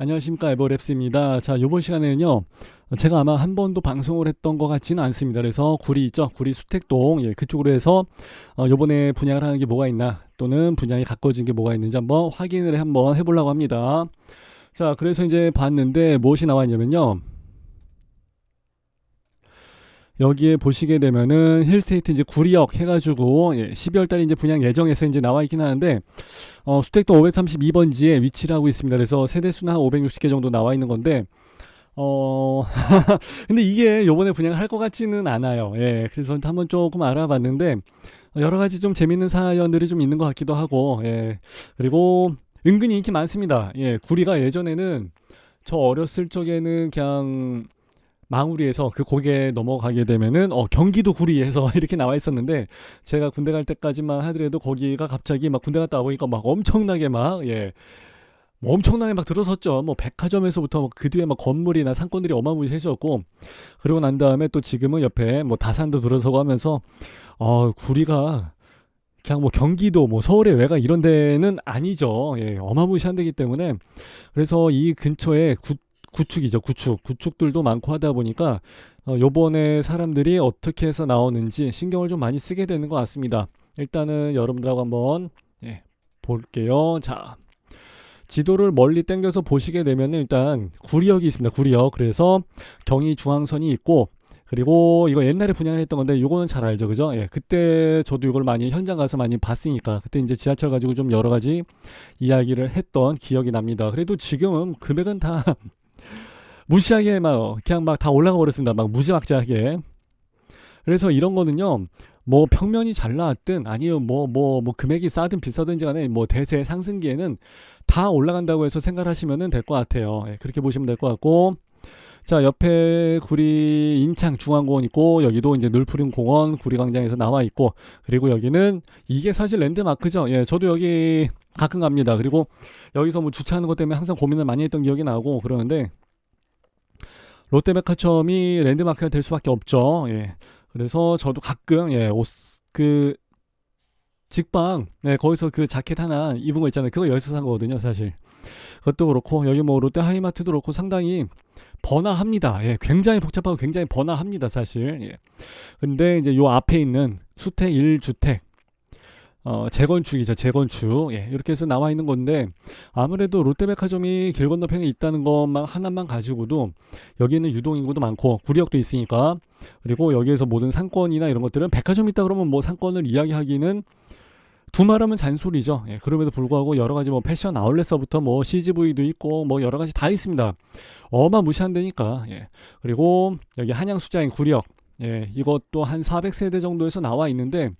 안녕하십니까, 에버랩스입니다. 자, 요번 시간에는요, 제가 아마 한 번도 방송을 했던 것 같지는 않습니다. 그래서 구리 있죠, 구리 수택동, 그쪽으로 해서 요번에 분양을 하는 게 뭐가 있나, 또는 분양이 가까워진 게 뭐가 있는지 한번 확인을 한번 해보려고 합니다. 자, 그래서 이제 봤는데 무엇이 나왔냐면요, 여기에 보시게 되면은 힐스테이트 이제 구리역 해가지고 12월 달에 이제 분양 예정에서 이제 나와 있긴 하는데, 수택동 532번지에 위치를 하고 있습니다. 그래서 세대수는 한 560개 정도 나와 있는 건데, 어 근데 이게 요번에 분양을 할 것 같지는 않아요. 그래서 한번 조금 알아봤는데, 여러 가지 좀 재밌는 사연들이 좀 있는 것 같기도 하고, 그리고 은근히 인기 많습니다. 구리가 예전에는 저 어렸을 적에는 그냥 망우리에서 그 고개 넘어가게 되면은 경기도 구리에서 이렇게 나와 있었는데, 제가 군대 갈 때까지만 하더라도 거기가 갑자기 막 군대 갔다 와보니까 막 엄청나게 뭐 엄청나게 막 들어섰죠. 뭐 백화점에서부터 그 뒤에 막 건물이나 상권들이 어마무시해졌고, 그리고 난 다음에 또 지금은 옆에 뭐 다산도 들어서고 하면서 구리가 그냥 뭐 경기도 뭐 서울의 외곽 이런 데는 아니죠. 어마무시한 데기 때문에, 그래서 이 근처에 구축이죠. 구축들도 많고 하다 보니까 요번에 사람들이 어떻게 해서 나오는지 신경을 좀 많이 쓰게 되는 것 같습니다. 일단은 여러분들하고 한번 볼게요. 자, 지도를 멀리 당겨서 보시게 되면 일단 구리역이 있습니다. 구리역. 그래서 경의중앙선이 있고, 그리고 이거 옛날에 분양을 했던 건데 요거는 잘 알죠, 그죠? 그때 저도 이걸 많이 현장 가서 많이 봤으니까 그때 이제 지하철 가지고 좀 여러 가지 이야기를 했던 기억이 납니다. 그래도 지금은 금액은 다 무시하게 막 그냥 막 다 올라가 버렸습니다. 막 무지막지하게. 그래서 이런 거는요, 뭐 평면이 잘 나왔든 아니면 뭐 금액이 싸든 비싸든지 간에 뭐 대세 상승기에는 다 올라간다고 해서 생각하시면 될 것 같아요. 그렇게 보시면 될 것 같고, 자, 옆에 구리 인창 중앙공원 있고, 여기도 이제 늘푸른 공원 구리광장에서 나와 있고, 그리고 여기는 이게 사실 랜드마크죠. 저도 여기 가끔 갑니다. 그리고 여기서 뭐 주차하는 것 때문에 항상 고민을 많이 했던 기억이 나고 그러는데, 롯데백화점이 랜드마크가 될 수밖에 없죠. 그래서 저도 가끔 그 직방 거기서 그 자켓 하나 입은 거 있잖아요. 그거 여기서 산 거거든요, 사실. 그것도 그렇고 여기 뭐 롯데 하이마트도 그렇고 상당히 번화합니다. 굉장히 복잡하고 굉장히 번화합니다, 사실. 근데 이제 요 앞에 있는 수택 1주택 재건축이죠, 재건축. 이렇게 해서 나와 있는 건데, 아무래도 롯데백화점이 길 건너편에 있다는 것만 하나만 가지고도 여기는 유동인구도 많고 구리역도 있으니까, 그리고 여기에서 모든 상권이나 이런 것들은 백화점 있다 그러면 뭐 상권을 이야기하기는 두말하면 잔소리죠. 그럼에도 불구하고 여러 가지 뭐 패션 아울렛서부터 뭐 CGV도 있고 뭐 여러 가지 다 있습니다. 어마무시한 데니까. 그리고 여기 한양수자인 구리역, 이것도 한 400세대 정도에서 나와 있는데,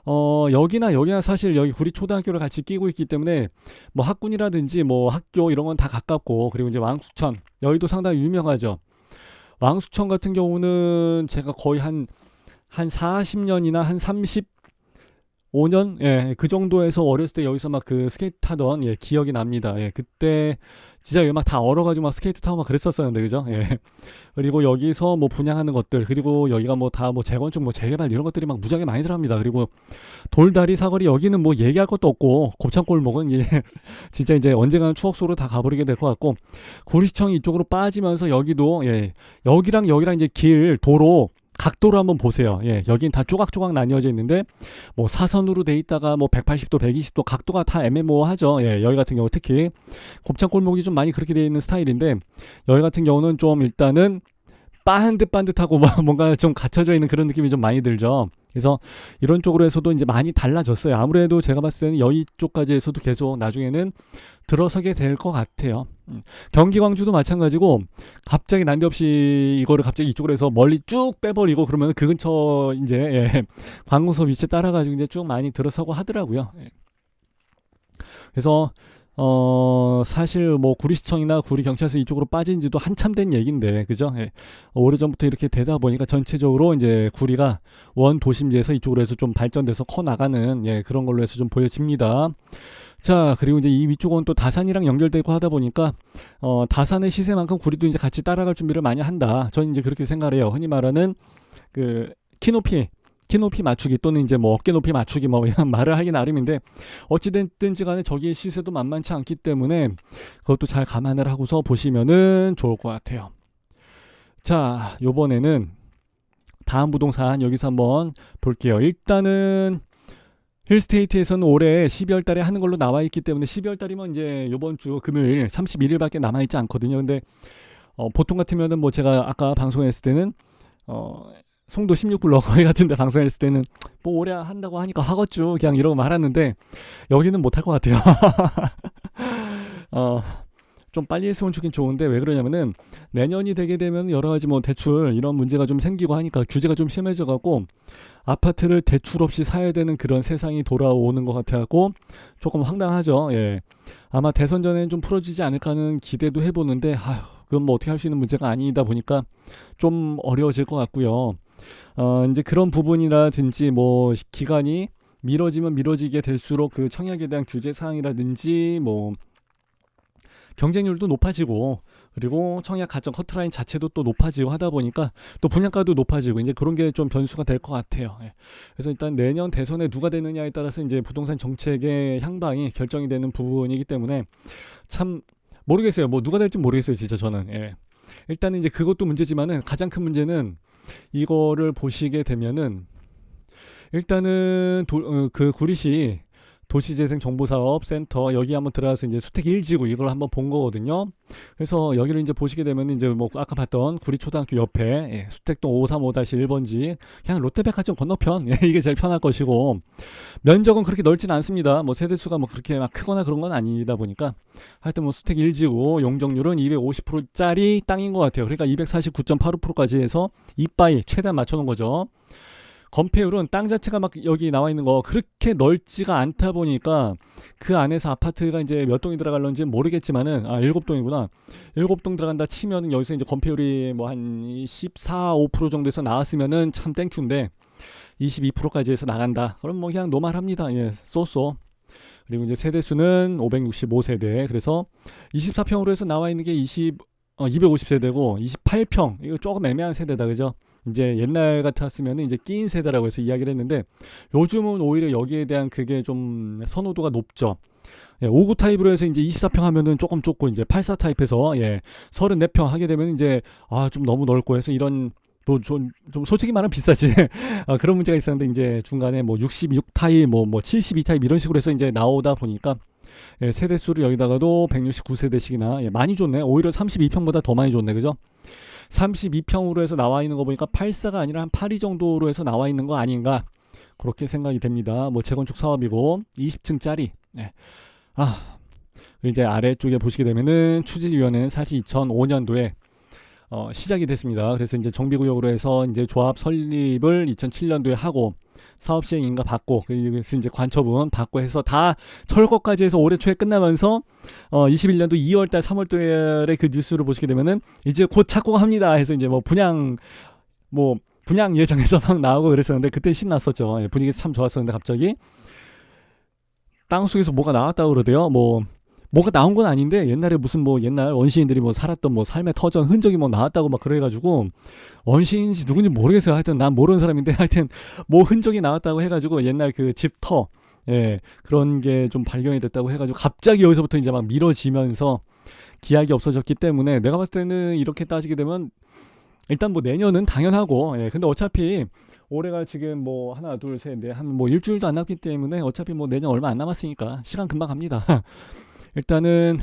여기나 사실 여기 구리 초등학교를 같이 끼고 있기 때문에 뭐 학군이라든지 뭐 학교 이런 건 다 가깝고, 그리고 이제 왕숙천 여기도 상당히 유명하죠. 왕숙천 같은 경우는 제가 거의 한 40년이나 한 35년 그 정도에서 어렸을 때 여기서 막 그 스케이트 타던 기억이 납니다. 그때 진짜 여기 막 다 얼어가지고 막 스케이트 타고 막 그랬었었는데, 그죠? 그리고 여기서 뭐 분양하는 것들, 그리고 여기가 뭐 다 뭐 재건축 뭐 재개발 이런 것들이 막 무지하게 많이 들어갑니다. 그리고 돌다리 사거리 여기는 뭐 얘기할 것도 없고, 곱창골목은 진짜 이제 언젠가는 추억 속으로 다 가버리게 될 것 같고, 구리시청이 이쪽으로 빠지면서 여기도 여기랑 이제 길 도로 각도로 한번 보세요. 여긴 다 조각조각 나뉘어져 있는데, 뭐 사선으로 돼 있다가 뭐 180도, 120도 각도가 다 애매모호하죠. 여기 같은 경우 특히 곱창골목이 좀 많이 그렇게 돼 있는 스타일인데, 여기 같은 경우는 좀 일단은 반듯반듯하고 뭔가 좀 갇혀져 있는 그런 느낌이 좀 많이 들죠. 그래서 이런 쪽으로 해서도 이제 많이 달라졌어요. 아무래도 제가 봤을 때는 여의 쪽까지 해서도 계속 나중에는 들어서게 될 것 같아요. 경기 광주도 마찬가지고, 갑자기 난데없이 이거를 갑자기 이쪽으로 해서 멀리 쭉 빼버리고 그러면 그 근처 이제 관공서 위치 따라가지고 이제 쭉 많이 들어서고 하더라고요. 그래서 사실 뭐 구리시청이나 구리경찰서 이쪽으로 빠진 지도 한참 된 얘기인데, 그죠? 오래전부터 이렇게 되다 보니까 전체적으로 이제 구리가 원 도심지에서 이쪽으로 해서 좀 발전돼서 커 나가는 그런 걸로 해서 좀 보여집니다. 자, 그리고 이제 이 위쪽은 또 다산이랑 연결되고 하다 보니까 다산의 시세만큼 구리도 이제 같이 따라갈 준비를 많이 한다. 저는 이제 그렇게 생각을 해요. 흔히 말하는 그 키높이 키 높이 맞추기 또는 이제 뭐 어깨 높이 맞추기 뭐 이런 말을 하기 나름인데 어찌됐든지 간에 저기의 시세도 만만치 않기 때문에 그것도 잘 감안을 하고서 보시면은 좋을 것 같아요. 자, 요번에는 다음 부동산 여기서 한번 볼게요. 일단은 힐스테이트에서는 올해 12월 달에 하는 걸로 나와 있기 때문에 12월 달이면 이제 요번 주 금요일 31일밖에 남아 있지 않거든요. 근데 보통 같으면은 뭐 제가 아까 방송했을 때는 송도 16불러 거기 같은데 방송했을 때는 뭐 올해 한다고 하니까 하겠죠 그냥 이러고 말았는데 여기는 못할 것 같아요. 좀 빨리 했으면 좋긴 좋은데 왜 그러냐면은 내년이 되게 되면 여러 가지 뭐 대출 이런 문제가 좀 생기고 하니까 규제가 좀 심해져 갖고 아파트를 대출 없이 사야 되는 그런 세상이 돌아오는 것 같아갖고 조금 황당하죠. 예. 아마 대선 전에는 좀 풀어지지 않을까 하는 기대도 해보는데 그건 뭐 어떻게 할 수 있는 문제가 아니다 보니까 좀 어려워질 것 같고요. 이제 그런 부분이라든지 뭐 기간이 미뤄지면 미뤄지게 될수록 그 청약에 대한 규제 사항이라든지 뭐 경쟁률도 높아지고 그리고 청약 가점 커트라인 자체도 또 높아지고 하다 보니까 또 분양가도 높아지고 이제 그런 게 좀 변수가 될 것 같아요. 예. 그래서 일단 내년 대선에 누가 되느냐에 따라서 이제 부동산 정책의 향방이 결정이 되는 부분이기 때문에 참 모르겠어요. 뭐 누가 될지 모르겠어요. 진짜 저는. 예. 일단은 이제 그것도 문제지만은 가장 큰 문제는 이거를 보시게 되면은 일단은 그 구리시 도시재생정보사업센터 여기 한번 들어가서 이제 수택 1지구 이걸 한번 본 거거든요. 그래서 여기를 이제 보시게 되면 이제 뭐 아까 봤던 구리초등학교 옆에 수택동 535-1번지 그냥 롯데백화점 건너편 이게 제일 편할 것이고 면적은 그렇게 넓진 않습니다. 뭐 세대수가 뭐 그렇게 막 크거나 그런 건 아니다 보니까 하여튼 뭐 수택 1지구 용적률은 250%짜리 땅인 것 같아요. 그러니까 249.85%까지 해서 이빠이 최대한 맞춰놓은 거죠. 건폐율은 땅 자체가 막 여기 나와 있는 거 그렇게 넓지가 않다 보니까 그 안에서 아파트가 이제 몇 동이 들어갈런지는 모르겠지만은 7동이구나. 7동 들어간다 치면은 여기서 이제 건폐율이 뭐 한 14, 5% 정도에서 나왔으면은 참 땡큐인데 22%까지 해서 나간다. 그럼 뭐 그냥 노말합니다. 예, 쏘쏘. 그리고 이제 세대수는 565세대. 그래서 24평으로 해서 나와 있는 게 250세대고 28평. 이거 조금 애매한 세대다. 그죠? 이제 옛날 같았으면 이제 끼인 세대라고 해서 이야기를 했는데 요즘은 오히려 여기에 대한 그게 좀 선호도가 높죠. 59 타입으로 해서 이제 24평 하면은 조금 좁고 이제 84 타입에서 34평 하게 되면 이제 좀 너무 넓고 해서 이런 좀 솔직히 말하면 비싸지. 그런 문제가 있었는데 이제 중간에 뭐 66 타입 뭐 72 타입 이런 식으로 해서 이제 나오다 보니까 세대수를 여기다가도 169세대씩이나 많이 줬네. 오히려 32평보다 더 많이 줬네. 그죠? 32평으로 해서 나와 있는 거 보니까 84가 아니라 한 82 정도로 해서 나와 있는 거 아닌가 그렇게 생각이 됩니다. 뭐 재건축 사업이고 20층짜리. 이제 아래쪽에 보시게 되면은 추진위원회는 사실 2005년도에 시작이 됐습니다. 그래서 이제 정비구역으로 해서 이제 조합 설립을 2007년도에 하고 사업 시행 인가 받고 그래서 이제 관처분 받고 해서 다 철거까지 해서 올해 초에 끝나면서 21년도 2월달 3월달에 그 뉴스를 보시게 되면은 이제 곧 착공합니다 해서 이제 뭐 분양 예정해서 막 나오고 그랬었는데 그때 신났었죠. 분위기 참 좋았었는데 갑자기 땅속에서 뭐가 나왔다고 그러대요. 뭐가 나온 건 아닌데 옛날에 무슨 뭐 옛날 원시인들이 뭐 살았던 뭐 삶의 터전 흔적이 뭐 나왔다고 막 그래가지고 원시인인지 누군지 모르겠어요. 하여튼 난 모르는 사람인데 하여튼 뭐 흔적이 나왔다고 해가지고 옛날 그 집터 그런 게 좀 발견이 됐다고 해가지고 갑자기 여기서부터 이제 막 미뤄지면서 기약이 없어졌기 때문에 내가 봤을 때는 이렇게 따지게 되면 일단 뭐 내년은 당연하고 근데 어차피 올해가 지금 뭐 하나 둘 셋 넷 한 뭐 일주일도 안 남기 때문에 어차피 뭐 내년 얼마 안 남았으니까 시간 금방 갑니다. 일단은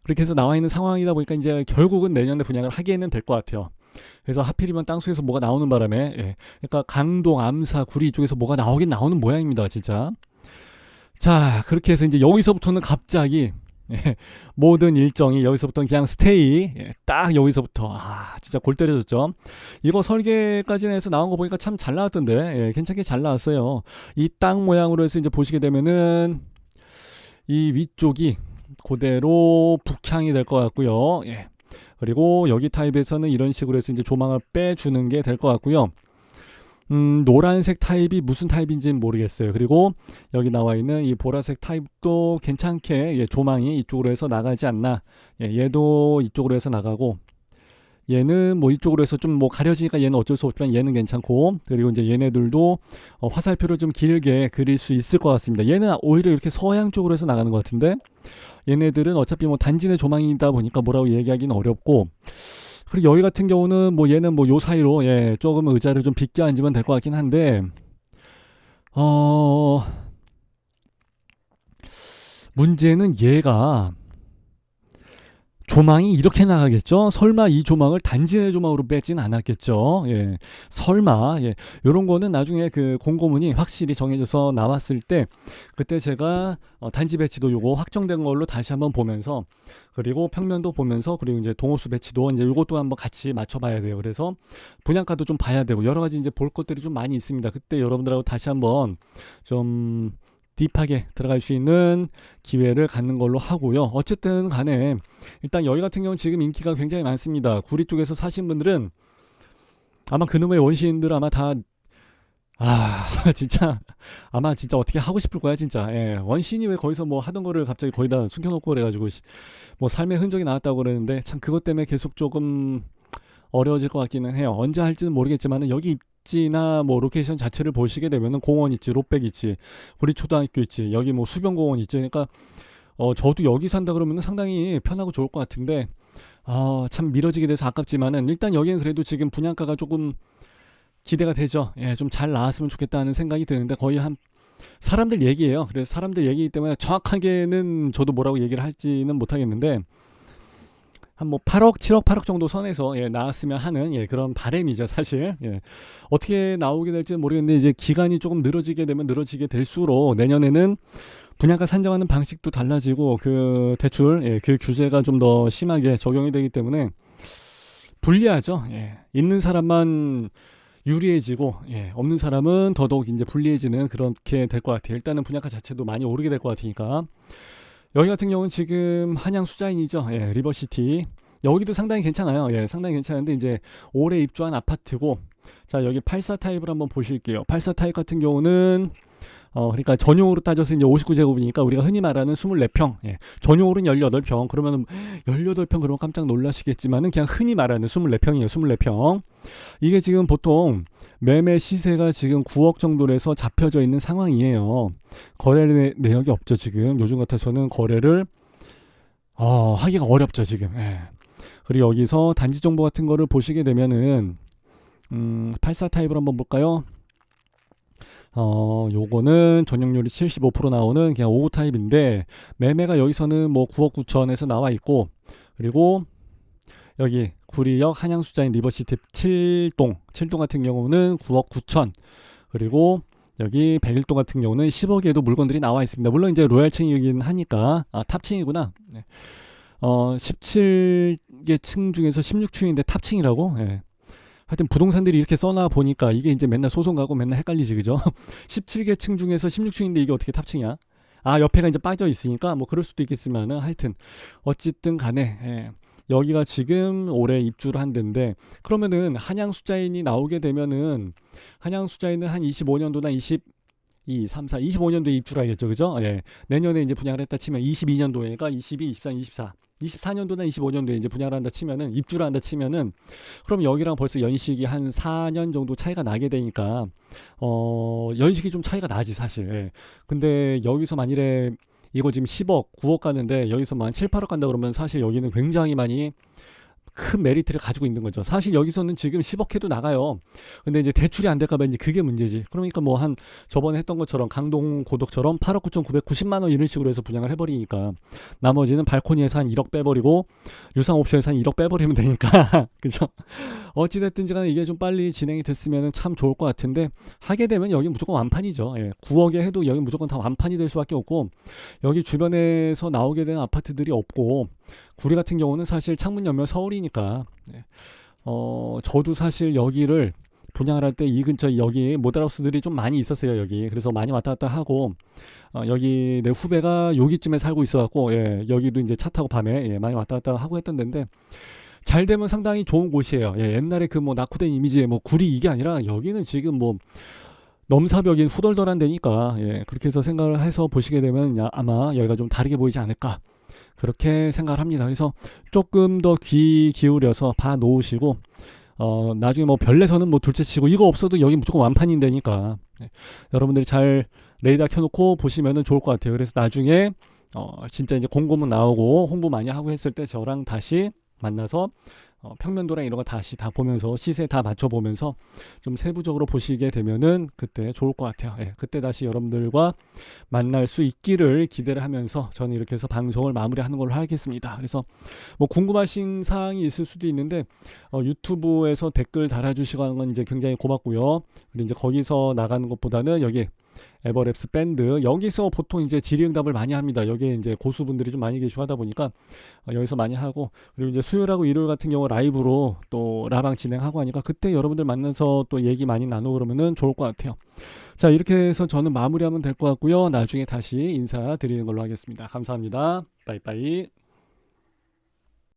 그렇게 해서 나와 있는 상황이다 보니까 이제 결국은 내년에 분양을 하기에는 될 것 같아요. 그래서 하필이면 땅속에서 뭐가 나오는 바람에 그러니까 강동, 암사, 구리 쪽에서 뭐가 나오긴 나오는 모양입니다. 진짜. 자 그렇게 해서 이제 여기서부터는 갑자기 모든 일정이 여기서부터 그냥 스테이 딱 여기서부터 진짜 골 때려졌죠. 이거 설계까지 해서 나온 거 보니까 참 잘 나왔던데 괜찮게 잘 나왔어요. 이 땅 모양으로 해서 이제 보시게 되면은 이 위쪽이 그대로 북향이 될 것 같고요. 그리고 여기 타입에서는 이런 식으로 해서 이제 조망을 빼주는 게 될 것 같고요. 노란색 타입이 무슨 타입인지는 모르겠어요. 그리고 여기 나와 있는 이 보라색 타입도 괜찮게 조망이 이쪽으로 해서 나가지 않나. 얘도 이쪽으로 해서 나가고 얘는 뭐 이쪽으로 해서 좀 뭐 가려지니까 얘는 어쩔 수 없지만 얘는 괜찮고, 그리고 이제 얘네들도 화살표를 좀 길게 그릴 수 있을 것 같습니다. 얘는 오히려 이렇게 서양 쪽으로 해서 나가는 것 같은데, 얘네들은 어차피 뭐 단지 내 조망이다 보니까 뭐라고 얘기하기는 어렵고, 그리고 여기 같은 경우는 뭐 얘는 뭐 요 사이로 조금 의자를 좀 빗겨 앉으면 될 것 같긴 한데, 어 문제는 얘가 조망이 이렇게 나가겠죠? 설마 이 조망을 단지내 조망으로 빼진 않았겠죠? 예. 설마, 예. 요런 거는 나중에 그 공고문이 확실히 정해져서 나왔을 때, 그때 제가 단지 배치도 요거 확정된 걸로 다시 한번 보면서, 그리고 평면도 보면서, 그리고 이제 동호수 배치도 이제 요것도 한번 같이 맞춰봐야 돼요. 그래서 분양가도 좀 봐야 되고, 여러 가지 이제 볼 것들이 좀 많이 있습니다. 그때 여러분들하고 다시 한번 좀 딥하게 들어갈 수 있는 기회를 갖는 걸로 하고요. 어쨌든 간에 일단 여기 같은 경우는 지금 인기가 굉장히 많습니다. 구리 쪽에서 사신 분들은 아마 그놈의 원시인들 아마 다 진짜 아마 진짜 어떻게 하고 싶을 거야 진짜. 예. 원시인이 왜 거기서 뭐 하던 거를 갑자기 거기다 숨겨놓고 그래가지고 뭐 삶의 흔적이 나왔다고 그러는데, 참 그것 때문에 계속 조금 어려워질 것 같기는 해요. 언제 할지는 모르겠지만은 여기 입지나 뭐 로케이션 자체를 보시게 되면은 공원 있지, 롯백 있지, 우리 초등학교 있지, 여기 뭐 수변공원 있지. 그러니까 저도 여기 산다 그러면은 상당히 편하고 좋을 것 같은데, 참 미뤄지게 돼서 아깝지만은 일단 여기는 그래도 지금 분양가가 조금 기대가 되죠. 예, 좀 잘 나왔으면 좋겠다는 생각이 드는데, 거의 한 사람들 얘기예요. 그래서 사람들 얘기이기 때문에 정확하게는 저도 뭐라고 얘기를 할지는 못하겠는데, 한 뭐 8억, 7억, 8억 정도 선에서 나왔으면 하는 그런 바람이죠, 사실. 어떻게 나오게 될지는 모르겠는데, 이제 기간이 조금 늘어지게 되면 늘어지게 될수록 내년에는 분양가 산정하는 방식도 달라지고, 그 대출 그 규제가 좀 더 심하게 적용이 되기 때문에 불리하죠. 있는 사람만 유리해지고, 없는 사람은 더더욱 이제 불리해지는 그렇게 될 것 같아요. 일단은 분양가 자체도 많이 오르게 될 것 같으니까. 여기 같은 경우는 지금 한양 수자인이죠. 리버시티. 여기도 상당히 괜찮아요. 상당히 괜찮은데 이제 올해 입주한 아파트고, 자 여기 84 타입을 한번 보실게요. 84 타입 같은 경우는 그러니까 전용으로 따져서 이제 59제곱이니까 우리가 흔히 말하는 24평. 전용으로는 18평. 그러면 18평 그러면 깜짝 놀라시겠지만은 그냥 흔히 말하는 24평이에요. 24평. 이게 지금 보통 매매 시세가 지금 9억 정도로 해서 잡혀져 있는 상황이에요. 거래 내역이 없죠, 지금. 요즘 같아서는 거래를 하기가 어렵죠, 지금. 그리고 여기서 단지 정보 같은 거를 보시게 되면은 84 타입을 한번 볼까요? 요거는 전용률이 75% 나오는 그냥 59 타입인데, 매매가 여기서는 뭐 9억 9천에서 나와 있고, 그리고 여기 구리역 한양수자인 리버시티 7동 같은 경우는 9억 9천, 그리고 여기 101동 같은 경우는 10억에도 물건들이 나와 있습니다. 물론 이제 로얄층이긴 하니까, 탑층이구나. 17개 층 중에서 16층인데 탑층이라고? 하여튼 부동산들이 이렇게 써놔 보니까 이게 이제 맨날 소송 가고 맨날 헷갈리지, 그죠? 17개 층 중에서 16층인데 이게 어떻게 탑층이야? 옆에가 이제 빠져 있으니까 뭐 그럴 수도 있겠지만은, 하여튼 어쨌든 간에 여기가 지금 올해 입주를 한 데인데, 그러면은 한양 수자인이 나오게 되면은 한양 수자인은 한 25년도나 25년도에 입주를 하겠죠, 그죠? 내년에 이제 분양을 했다 치면 22년도에가 22, 23, 24, 24년도나 25년도에 이제 분양을 한다 치면은, 입주를 한다 치면은, 그럼 여기랑 벌써 연식이 한 4년 정도 차이가 나게 되니까, 연식이 좀 차이가 나지, 사실. 근데 여기서 만일에 이거 지금 10억, 9억 가는데 여기서 만 7, 8억 간다 그러면 사실 여기는 굉장히 많이 큰 메리트를 가지고 있는 거죠. 사실 여기서는 지금 10억 해도 나가요. 근데 이제 대출이 안 될까봐 이제 그게 문제지. 그러니까 뭐 한 저번에 했던 것처럼 강동 고덕처럼 8억 9,990만 원 이런 식으로 해서 분양을 해버리니까, 나머지는 발코니에서 한 1억 빼버리고 유상 옵션에서 한 1억 빼버리면 되니까 그죠? 어찌됐든지 간에 이게 좀 빨리 진행이 됐으면 참 좋을 것 같은데, 하게 되면 여기 무조건 완판이죠. 9억에 해도 여기 무조건 다 완판이 될 수밖에 없고, 여기 주변에서 나오게 되는 아파트들이 없고, 구리 같은 경우는 사실 창문 옆면 서울이니까, 저도 사실 여기를 분양을 할 때 이 근처 여기 모델하우스들이 좀 많이 있었어요, 여기. 그래서 많이 왔다 갔다 하고, 여기 내 후배가 여기쯤에 살고 있어갖고, 여기도 이제 차 타고 밤에 많이 왔다 갔다 하고 했던 데인데, 잘 되면 상당히 좋은 곳이에요. 옛날에 그 뭐 낙후된 이미지의 뭐 구리 이게 아니라, 여기는 지금 뭐 넘사벽인 후덜덜한 데니까, 그렇게 해서 생각을 해서 보시게 되면 아마 여기가 좀 다르게 보이지 않을까, 그렇게 생각을 합니다. 그래서 조금 더 귀 기울여서 봐 놓으시고 나중에 뭐 별내서는 뭐 둘째치고 이거 없어도 여기 무조건 완판인데니까 여러분들이 잘 레이더 켜놓고 보시면은 좋을 것 같아요. 그래서 나중에 진짜 이제 공고문 나오고 홍보 많이 하고 했을 때 저랑 다시 만나서 평면도랑 이런 거 다시 다 보면서 시세 다 맞춰보면서 좀 세부적으로 보시게 되면은 그때 좋을 것 같아요. 예, 그때 다시 여러분들과 만날 수 있기를 기대를 하면서 저는 이렇게 해서 방송을 마무리하는 걸로 하겠습니다. 그래서 뭐 궁금하신 사항이 있을 수도 있는데 유튜브에서 댓글 달아주시고 하는 건 이제 굉장히 고맙고요. 그리고 이제 거기서 나가는 것보다는 여기 에버랩스 밴드 여기서 보통 이제 질의응답을 많이 합니다. 여기에 이제 고수분들이 좀 많이 계시고 하다 보니까 여기서 많이 하고 그리고 이제 수요일하고 일요일 같은 경우 라이브로 또 라방 진행하고 하니까 그때 여러분들 만나서 또 얘기 많이 나누고 그러면은 좋을 것 같아요. 자 이렇게 해서 저는 마무리하면 될 것 같고요. 나중에 다시 인사드리는 걸로 하겠습니다. 감사합니다. 빠이빠이.